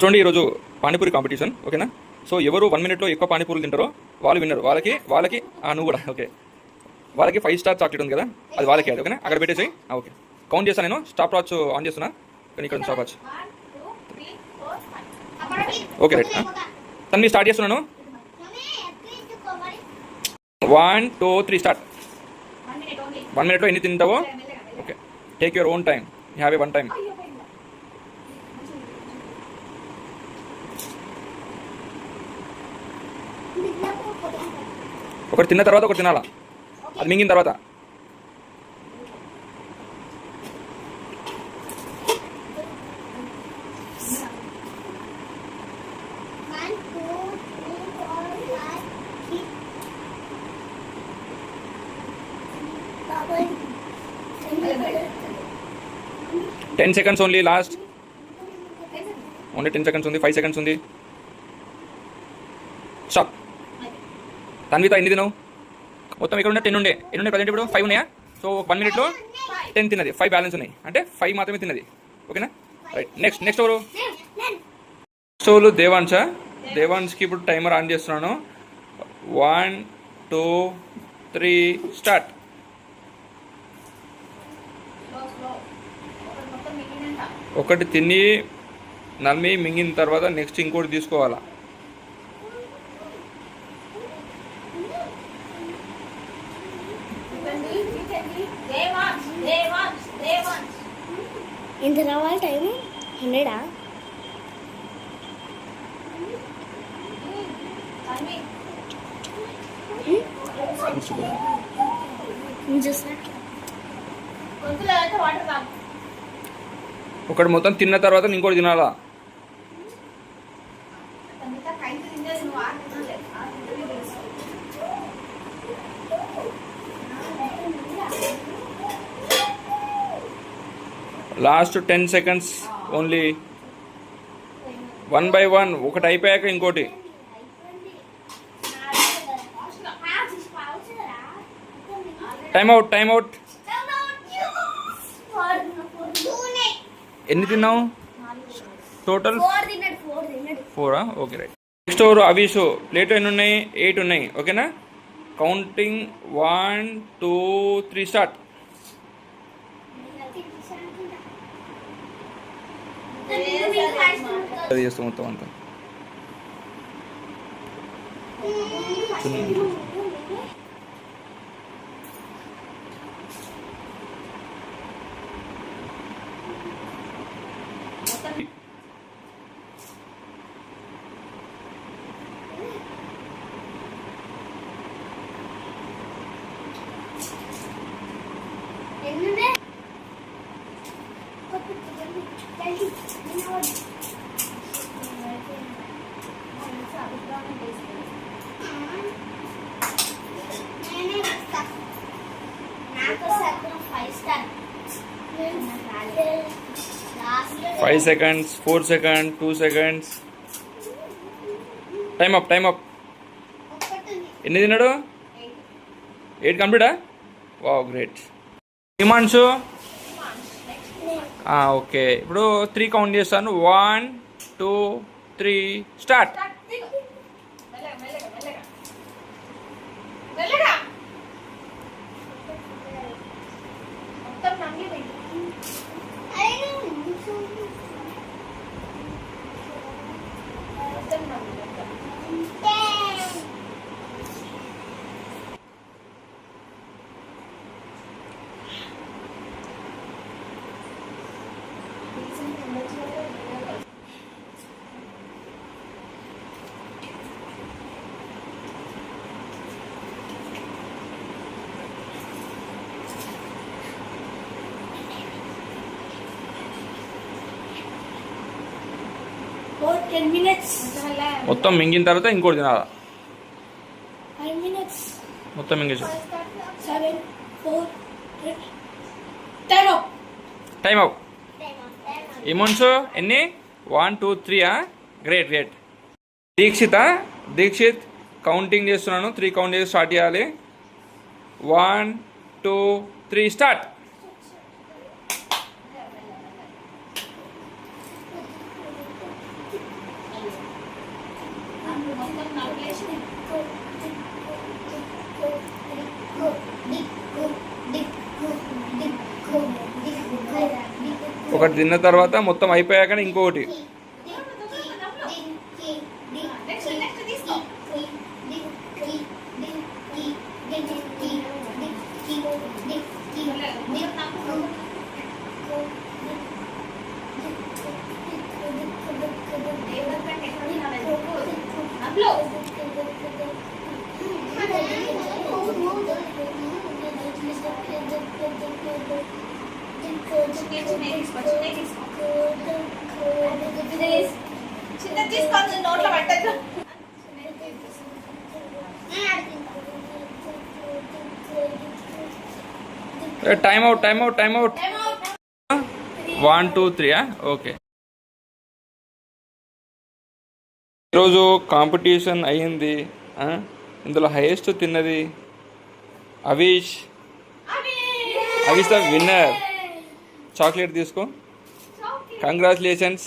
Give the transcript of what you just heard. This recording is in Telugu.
చూడండి ఈరోజు పానీపూరి కాంపిటీషన్ ఓకేనా. సో ఎవరు 1 minute ఎక్కువ పానీపూరి తింటారో వాళ్ళు విన్నరు. వాళ్ళకి నువ్వు కూడా ఓకే. వాళ్ళకి 5 star చాక్లెట్ ఉంది కదా, అది వాళ్ళకి అది ఓకేనా. అక్కడ పెట్టేసి ఓకే. కౌంట్ చేస్తాను నేను. స్టాప్ వాచ్ ఆన్ చేస్తున్నా కానీ ఇక్కడ స్టాప్ వాచ్ ఓకే రైట్. తన్ని స్టార్ట్ చేస్తున్నాను. 1 2 3 స్టార్ట్. 1 minute ఎన్ని తింటావో okay. Take your own time. You have a one time. ఒకటి తిన్న తర్వాత ఒకటి తినాలా, అది మింగిన తర్వాత. Ten seconds only. Last only 10 seconds ఉంది. 5 seconds ఉంది. స్టాప్. తన్విత ఎన్ని తినవు మొత్తం? ఇక్కడ ఉండే 10 ఉండే. ఎన్ని ఉన్నాయి ప్రజెంట్? ఇప్పుడు 5 ఉన్నాయా? సో 1 minute 10 తిన్నది, 5 బ్యాలెన్స్ ఉన్నాయి అంటే 5 మాత్రమే తిన్నది ఓకేనా. రైట్. నెక్స్ట్ ఎవరు? నెక్స్ట్ దేవాన్స్కి ఇప్పుడు టైమర్ ఆన్ చేస్తున్నాను. 1 2 3 స్టార్ట్. ఒకటి తిని నమ్మి మింగిన తర్వాత నెక్స్ట్ ఇంకోటి తీసుకోవాలా. ఎంత రావాలి టైము? 100 ఒకటి మొత్తం తిన్న తర్వాత ఇంకోటి తినాలా. Last 10 seconds only. 1 by 1. ఒకటి అయిపోయాక ఇంకోటి. Time out. ఎన్ని తిన్నావు టోటల్? 4. Okay right. నెక్స్ట్ ఎవరు? అవీషు. ప్లేట్ ఎన్ని ఉన్నాయి? 8 ఉన్నాయి ఓకేనా. Counting 1 2 3 start. అది చేస్తాం మొత్తం అంతా. Five seconds, 4 seconds, 2 seconds. Time up. ఎన్ని తిన్నాడు? 8 కంప్లీటా? Wow great. హిమాన్షు ఓకే. ఇప్పుడు 3 కౌంట్ చేస్తాను. 1 2 3 స్టార్ట్. మొత్తం మింగిన తర్వాత ఇంకోటి తినాలా. 5 minutes. మొత్తం మింగేసి 7 4 3 టైమ్ అవుట్. ఇమోన్స్ ఎన్ని? 1 2 3. గ్రేట్. దీక్షిత్ కౌంటింగ్ చేస్తున్నాను. 3 కౌంట్ చేసి స్టార్ట్ చేయాలి. 1 2 3 స్టార్ట్. ఒకటి తిన్న తర్వాత మొత్తం అయిపోయాక ఇంకొకటి. చిన్న తీసుకొని నోట్లో పట్టదు. Time out, time out, time out. 1 2 3 okay. ఈరోజు కాంపిటీషన్ అయ్యింది. ఇందులో హైయెస్ట్ తిన్నది Avish. Avish the winner. Chocolate తీసుకో. కంగ్రాచులేషన్స్.